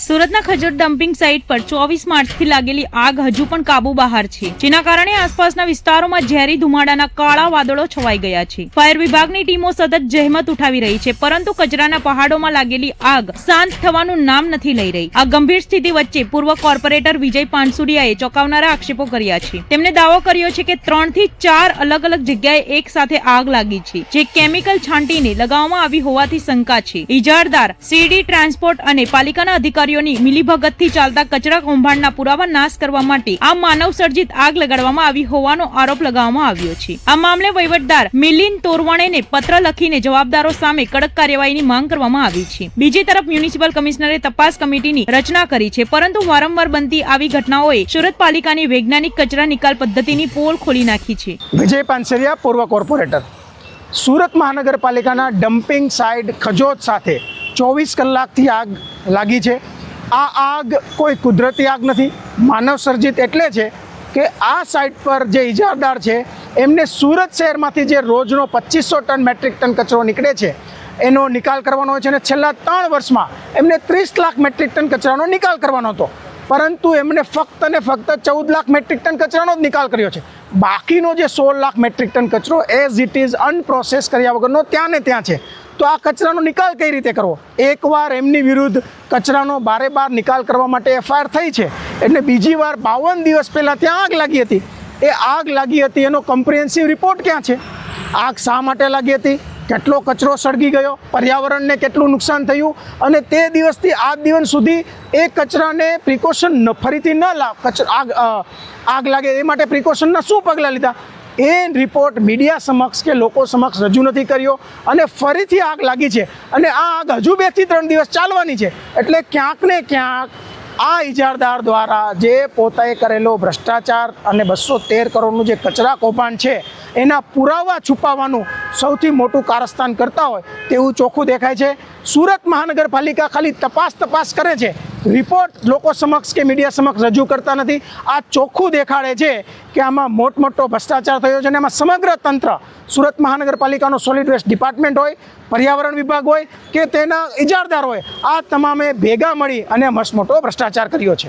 સુરતના Khajod dumping site પર 24 માર્ચથી લાગેલી આગ હજુ પણ કાબુ બહાર છે, જેના કારણે આસપાસના વિસ્તારોમાં ઝેરી ધુમાડાના કાળા વાદળો છવાઈ ગયા છે। ફાયર વિભાગની ટીમો સતત જહેમત ઉઠાવી રહી છે, પરંતુ કચરાના પહાડોમાં લાગેલી આગ શાંત થવાનું નામ નથી લઈ રહી। આ ગંભીર સ્થિતિ વચ્ચે પૂર્વ કોર્પોરેટર વિજય પાનસુરિયાએ ચોંકાવનારા આક્ષેપો કર્યા છે। તેમણે દાવો કર્યો છે કે 3 થી 4 અલગ અલગ જગ્યાએ એક સાથે આગ લાગી છે, જે કેમિકલ છાંટીને લગાવવામાં આવી હોવાથી શંકા છે। ઇજારદાર સીડી ટ્રાન્સપોર્ટ અને પાલિકાના અધિકારીઓની મિલીભગતથી ચાલતા કચરા કૌભાંડના પુરાવા નાશ કરવા માટે આ માનવ સર્જિત આગ લગાડવામાં આવી હોવાનો આરોપ લગાવવામાં આવ્યો છે। આ મામલે વહીવટદાર મિલિંદ તોરવણેને પત્ર લખીને જવાબદારો સામે કડક કાર્યવાહીની માંગ કરવામાં આવી છે। બીજી તરફ મ્યુનિસિપલ કમિશનરે તપાસ કમિટીની રચના કરી છે, પરંતુ વારંવાર બનતી આવી ઘટનાઓએ સુરત પાલિકાની વૈજ્ઞાનિક કચરા નિકાલ પદ્ધતિની પોલ ખોલી નાખી છે। વિજય પાનસરિયા, પૂર્વ કોર્પોરેટર, સુરત મહાનગરપાલિકાના ડમ્પિંગ સાઇટ ખજોદ સાથે 24 કલાકથી આગ લાગી છે। આ આગ કોઈ કુદરતી આગ નથી, માનવ સર્જિત એટલે છે કે આ સાઇટ પર જે ઇજારદાર છે એમને સુરત શહેરમાંથી જે રોજનો 2500 ટન મેટ્રિક ટન કચરો નીકળે છે એનો નિકાલ કરવાનો હોય છે, અને છેલ્લા 3 વર્ષમાં એમને 30 લાખ મેટ્રિક ટન કચરાનો નિકાલ કરવાનો હતો, પરંતુ એમણે ફક્ત અને ફક્ત 14 લાખ મેટ્રિક ટન કચરાનો જ નિકાલ કર્યો છે। બાકીનો જે 16 લાખ મેટ્રિક ટન કચરો એઝ ઇટ ઇઝ અનપ્રોસેસ કર્યા વગરનો ત્યાં ને ત્યાં છે। તો આ કચરાનો નિકાલ કઈ રીતે કરવો? એકવાર એમની વિરુદ્ધ કચરાનો બારે-બાર નિકાલ કરવા માટે એફઆઈઆર થઈ છે, એટલે બીજી વાર 52 દિવસ પહેલાં ત્યાં આગ લાગી હતી। એ આગ લાગી હતી એનો કમ્પ્રિહેન્સિવ રિપોર્ટ ક્યાં છે? આગ શા માટે લાગી હતી, કેટલો કચરો સળગી ગયો, પર્યાવરણને કેટલું નુકસાન થયું, અને તે દિવસથી આજ દિવસ સુધી એ કચરાને પ્રિકોશન ફરીથી ન આગ લાગે એ માટે પ્રિકોશનના શું પગલાં લીધા એ રિપોર્ટ મીડિયા સમક્ષ કે લોકો સમક્ષ રજૂ નથી કર્યો, અને ફરીથી આગ લાગી છે, અને આ આગ હજુ 2 થી 3 દિવસ ચાલવાની છે। એટલે ક્યાંક ને ક્યાંક આ ઇજારદાર દ્વારા જે પોતાએ કરેલો ભ્રષ્ટાચાર અને 213 કરોડનું જે કચરા કૌભાંડ છે એના પુરાવા છુપાવવાનું સૌથી મોટું કારસ્તાન કરતા હોય તેવું ચોખ્ખું દેખાય છે। સુરત મહાનગરપાલિકા ખાલી તપાસ કરે છે, રિપોર્ટ લોકો સમક્ષ કે મીડિયા સમક્ષ રજૂ કરતા નથી। આ ચોખ્ખું દેખાડે છે કે આમાં મોટો ભ્રષ્ટાચાર થયો છે, અને આમાં સમગ્ર તંત્ર, સુરત મહાનગરપાલિકાનો સોલિડ વેસ્ટ ડિપાર્ટમેન્ટ હોય, પર્યાવરણ વિભાગ હોય કે તેના ઇજારદાર હોય, આ તમામે ભેગા મળી અને મસ્ત મોટો ભ્રષ્ટાચાર કર્યો છે।